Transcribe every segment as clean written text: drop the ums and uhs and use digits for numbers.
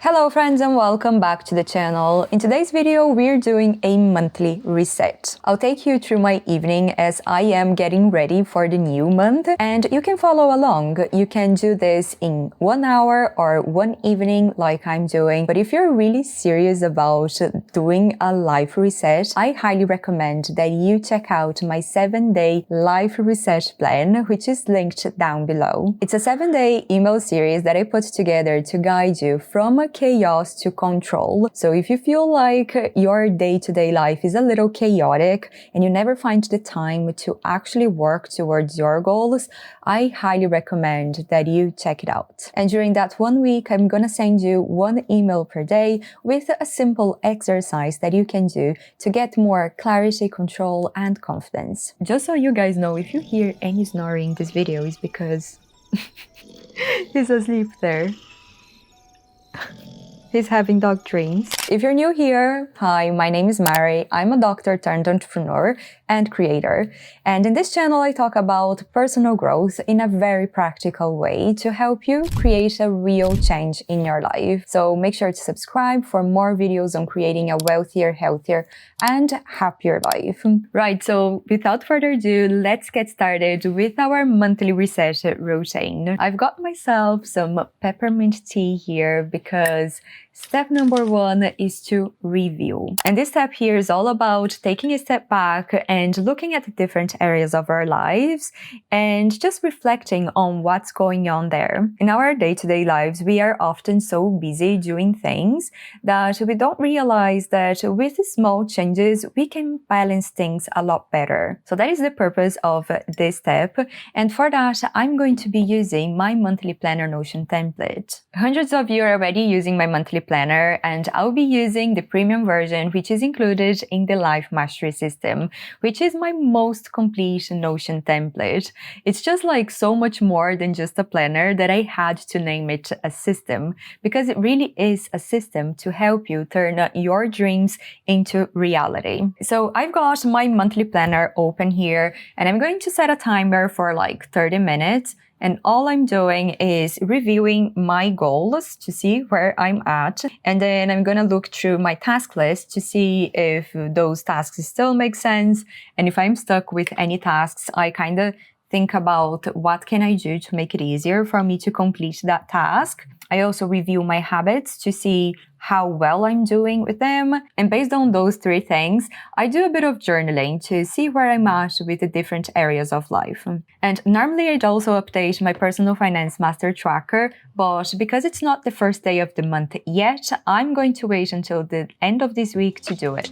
Hello friends and welcome back to the channel. In today's video, we're doing a monthly reset. I'll take you through my evening as I am getting ready for the new month, and you can follow along. You can do this in 1 hour or one evening like I'm doing. But if you're really serious about doing a life reset, I highly recommend that you check out my 7-day life reset plan, which is linked down below. It's a 7-day email series that I put together to guide you from chaos to control. So if you feel like your day-to-day life is a little chaotic and you never find the time to actually work towards your goals, I highly recommend that you check it out. And during that 1 week, I'm gonna send you 1 email per day with a simple exercise that you can do to get more clarity, control, and confidence. Just so you guys know, if you hear any snoring in this video, is because he's asleep there. He's having dog dreams. If you're new here, hi, my name is Mary. I'm a doctor turned entrepreneur and creator. And in this channel, I talk about personal growth in a very practical way to help you create a real change in your life. So make sure to subscribe for more videos on creating a wealthier, healthier, and happier life. Right, so without further ado, let's get started with our monthly reset routine. I've got myself some peppermint tea here because step number 1 is to review. And this step here is all about taking a step back and looking at the different areas of our lives and just reflecting on what's going on there. In our day-to-day lives, we are often so busy doing things that we don't realize that with small changes, we can balance things a lot better. So that is the purpose of this step. And for that, I'm going to be using my monthly planner Notion template. Hundreds of you are already using my monthly planner, and I'll be using the premium version, which is included in the Life Mastery system, which is my most complete Notion template. It's just like so much more than just a planner that I had to name it a system, because it really is a system to help you turn your dreams into reality. So I've got my monthly planner open here, and I'm going to set a timer for like 30 minutes. And all I'm doing is reviewing my goals to see where I'm at. And then I'm going to look through my task list to see if those tasks still make sense. And if I'm stuck with any tasks, I kind of think about what can I do to make it easier for me to complete that task. I also review my habits to see how well I'm doing with them. And based on those 3 things, I do a bit of journaling to see where I'm at with the different areas of life. And normally I'd also update my personal finance master tracker, but because it's not the first day of the month yet, I'm going to wait until the end of this week to do it.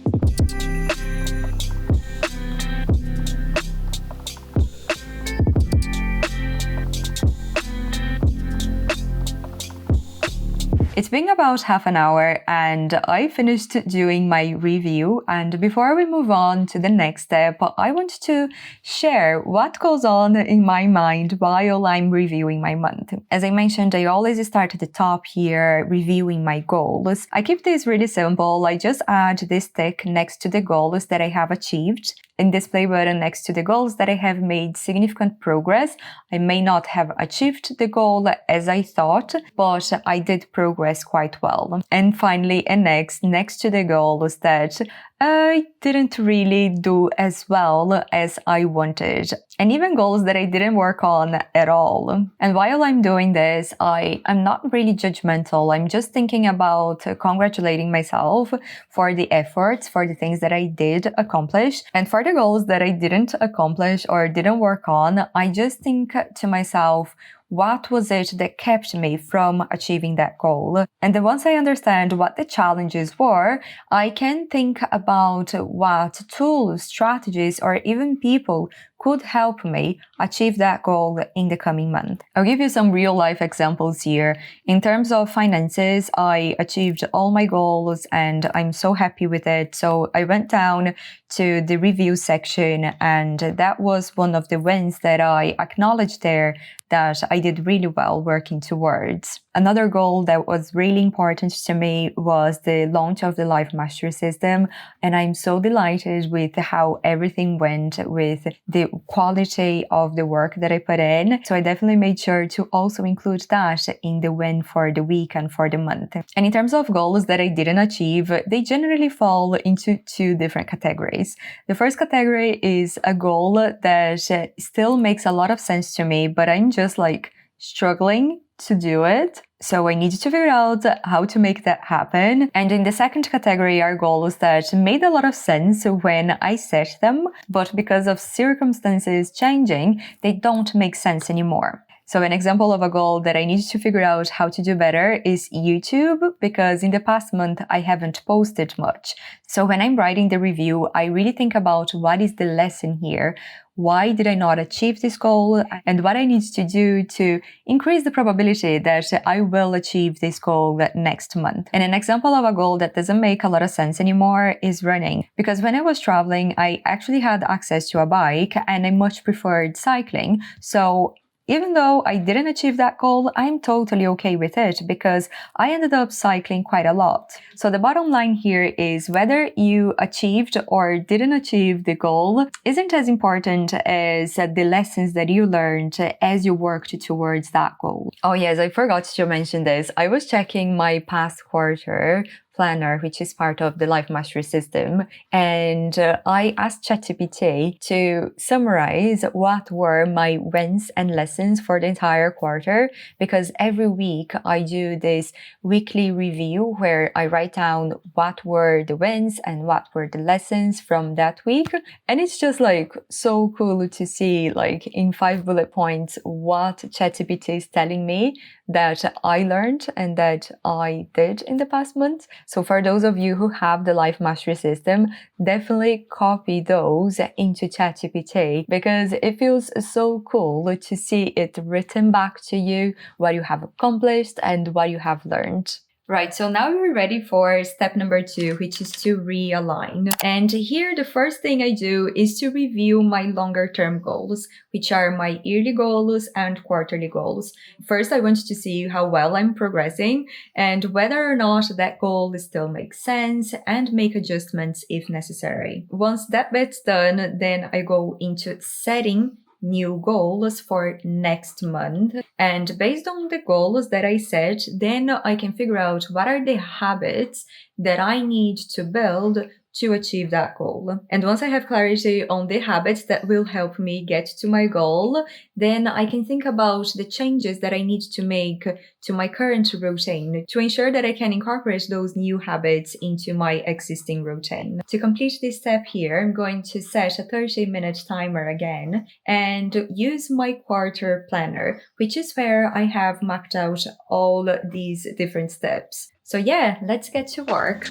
It's been about half an hour and I finished doing my review, and before we move on to the next step, I want to share what goes on in my mind while I'm reviewing my month. As I mentioned, I always start at the top here, reviewing my goals. I keep this really simple. I just add this tick next to the goals that I have achieved, and this play button next to the goals that I have made significant progress. I may not have achieved the goal as I thought, but I did progress quite well. And finally, an X next to the goals that I didn't really do as well as I wanted, and even goals that I didn't work on at all. And while I'm doing this, I'm not really judgmental. I'm just thinking about congratulating myself for the efforts, for the things that I did accomplish, and for the goals that I didn't accomplish or didn't work on. I just think to myself, what was it that kept me from achieving that goal? And then once I understand what the challenges were, I can think about what tools, strategies, or even people could help me achieve that goal in the coming month. I'll give you some real life examples here. In terms of finances, I achieved all my goals and I'm so happy with it. So I went down to the review section, and that was one of the wins that I acknowledged there that I did really well working towards. Another goal that was really important to me was the launch of the Life Mastery System. And I'm so delighted with how everything went with the quality of the work that I put in. So I definitely made sure to also include that in the win for the week and for the month. And in terms of goals that I didn't achieve, they generally fall into two different categories. The first category is a goal that still makes a lot of sense to me, but I'm just like struggling to do it. So I needed to figure out how to make that happen. And in the second category are goals that made a lot of sense when I set them, but because of circumstances changing, they don't make sense anymore. So an example of a goal that I needed to figure out how to do better is YouTube, because in the past month I haven't posted much. So when I'm writing the review, I really think about what is the lesson here. Why did I not achieve this goal? And what I need to do to increase the probability that I will achieve this goal next month. And an example of a goal that doesn't make a lot of sense anymore is running. Because when I was traveling, I actually had access to a bike and I much preferred cycling. So even though I didn't achieve that goal, I'm totally okay with it because I ended up cycling quite a lot. So the bottom line here is whether you achieved or didn't achieve the goal isn't as important as the lessons that you learned as you worked towards that goal. Oh yes, I forgot to mention this. I was checking my past quarter planner, which is part of the Life Mastery System. And I asked ChatGPT to summarize what were my wins and lessons for the entire quarter, because every week I do this weekly review where I write down what were the wins and what were the lessons from that week. And it's just like so cool to see, like in 5 bullet points, what ChatGPT is telling me that I learned and that I did in the past month. So for those of you who have the Life Mastery System, definitely copy those into ChatGPT because it feels so cool to see it written back to you, what you have accomplished and what you have learned. Right, so now we're ready for step number 2, which is to realign. And here the first thing I do is to review my longer term goals, which are my yearly goals and quarterly goals. First, I want to see how well I'm progressing and whether or not that goal still makes sense and make adjustments if necessary. Once that bit's done, then I go into setting new goals for next month. And based on the goals that I set, then I can figure out what are the habits that I need to build to achieve that goal. And once I have clarity on the habits that will help me get to my goal, then I can think about the changes that I need to make to my current routine to ensure that I can incorporate those new habits into my existing routine. To complete this step here, I'm going to set a 30-minute timer again and use my quarter planner, which is where I have mapped out all these different steps. So yeah, let's get to work.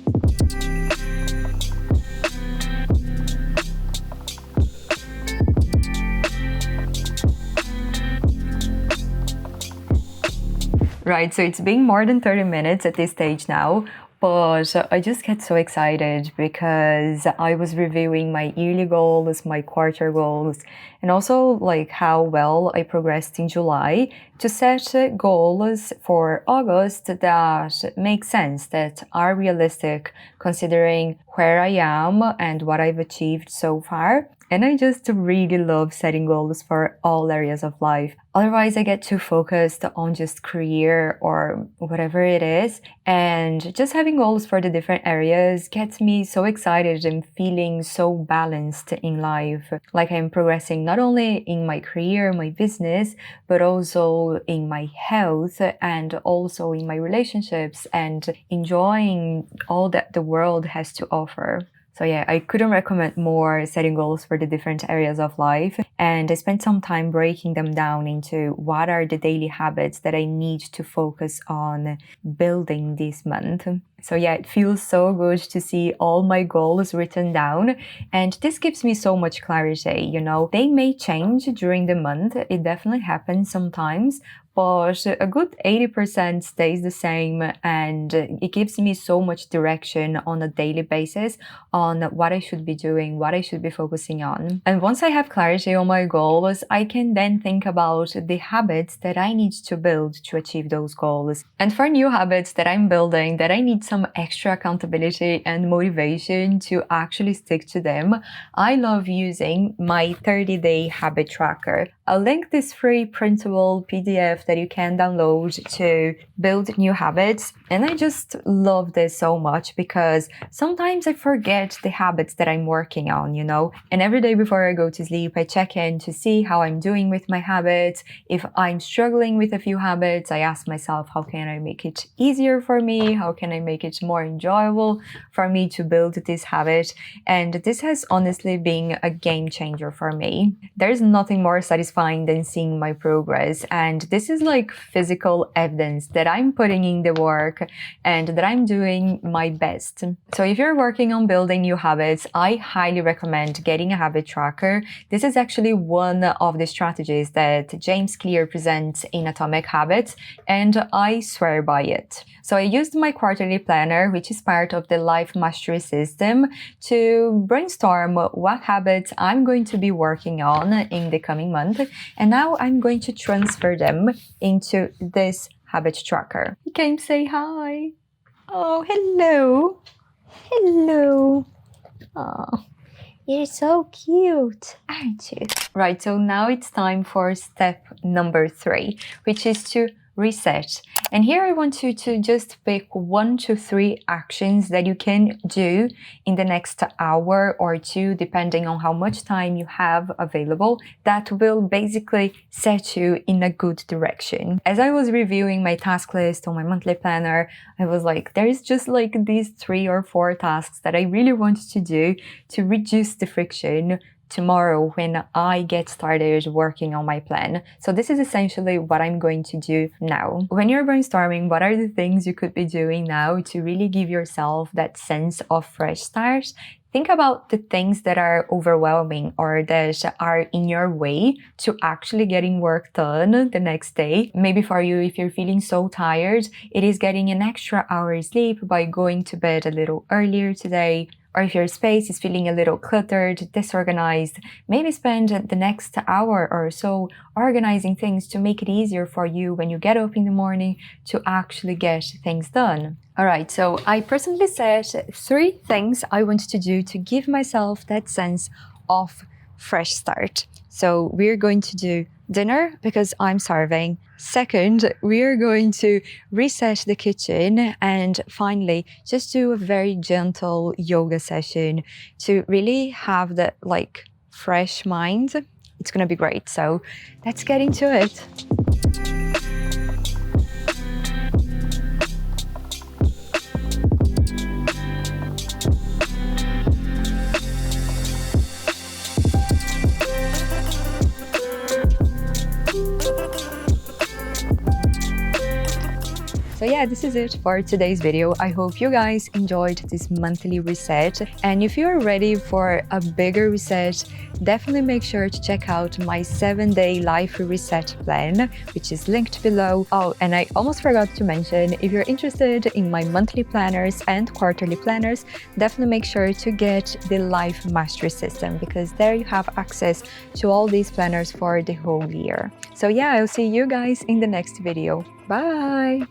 Right, so it's been more than 30 minutes at this stage now, but I just get so excited because I was reviewing my yearly goals, my quarter goals, and also like how well I progressed in July to set goals for August that make sense, that are realistic considering where I am and what I've achieved so far. And I just really love setting goals for all areas of life. Otherwise, I get too focused on just career or whatever it is. And just having goals for the different areas gets me so excited and feeling so balanced in life. Like I'm progressing not only in my career, my business, but also in my health and also in my relationships and enjoying all that the world has to offer. So yeah, I couldn't recommend more setting goals for the different areas of life. And I spent some time breaking them down into what are the daily habits that I need to focus on building this month. So yeah, it feels so good to see all my goals written down. And this gives me so much clarity, you know. They may change during the month. It definitely happens sometimes. but a good 80% stays the same, and it gives me so much direction on a daily basis on what I should be doing, what I should be focusing on. And once I have clarity on my goals, I can then think about the habits that I need to build to achieve those goals. And for new habits that I'm building, that I need some extra accountability and motivation to actually stick to them, I love using my 30-day habit tracker. I'll link this free printable PDF that you can download to build new habits. And I just love this so much because sometimes I forget the habits that I'm working on, And every day before I go to sleep, I check in to see how I'm doing with my habits. If I'm struggling with a few habits, I ask myself, how can I make it easier for me? How can I make it more enjoyable for me to build this habit? And this has honestly been a game changer for me. There's nothing more satisfying than seeing my progress, and this is like physical evidence that I'm putting in the work and that I'm doing my best. So if you're working on building new habits, I highly recommend getting a habit tracker. This is actually one of the strategies that James Clear presents in Atomic Habits, and I swear by it. So I used my quarterly planner, which is part of the Life Mastery system, to brainstorm what habits I'm going to be working on in the coming month. And now I'm going to transfer them into this habit tracker. He came to say hi. Oh, hello. Hello. Oh, you're so cute, aren't you? Right, so now it's time for step number 3, which is to reset. And here I want you to just pick 1 to 3 actions that you can do in the next hour or 2, depending on how much time you have available, that will basically set you in a good direction. As I was reviewing my task list on my monthly planner, I was like, there is just like these 3 or 4 tasks that I really want to do to reduce the friction tomorrow when I get started working on my plan. So this is essentially what I'm going to do now. When you're brainstorming, what are the things you could be doing now to really give yourself that sense of fresh start? Think about the things that are overwhelming or that are in your way to actually getting work done the next day. Maybe for you, if you're feeling so tired, it is getting an extra hour sleep by going to bed a little earlier today. Or if your space is feeling a little cluttered, disorganized, maybe spend the next hour or so organizing things to make it easier for you when you get up in the morning to actually get things done. All right, so I personally set 3 things I want to do to give myself that sense of fresh start. So we're going to do dinner because I'm starving. Second, we are going to reset the kitchen. And finally, just do a very gentle yoga session to really have that fresh mind. It's going to be great. So let's get into it. So yeah, this is it for today's video. I hope you guys enjoyed this monthly reset. And if you're ready for a bigger reset, definitely make sure to check out my 7-day life reset plan, which is linked below. Oh, and I almost forgot to mention, if you're interested in my monthly planners and quarterly planners, definitely make sure to get the Life Mastery system, because there you have access to all these planners for the whole year. So yeah, I'll see you guys in the next video. Bye!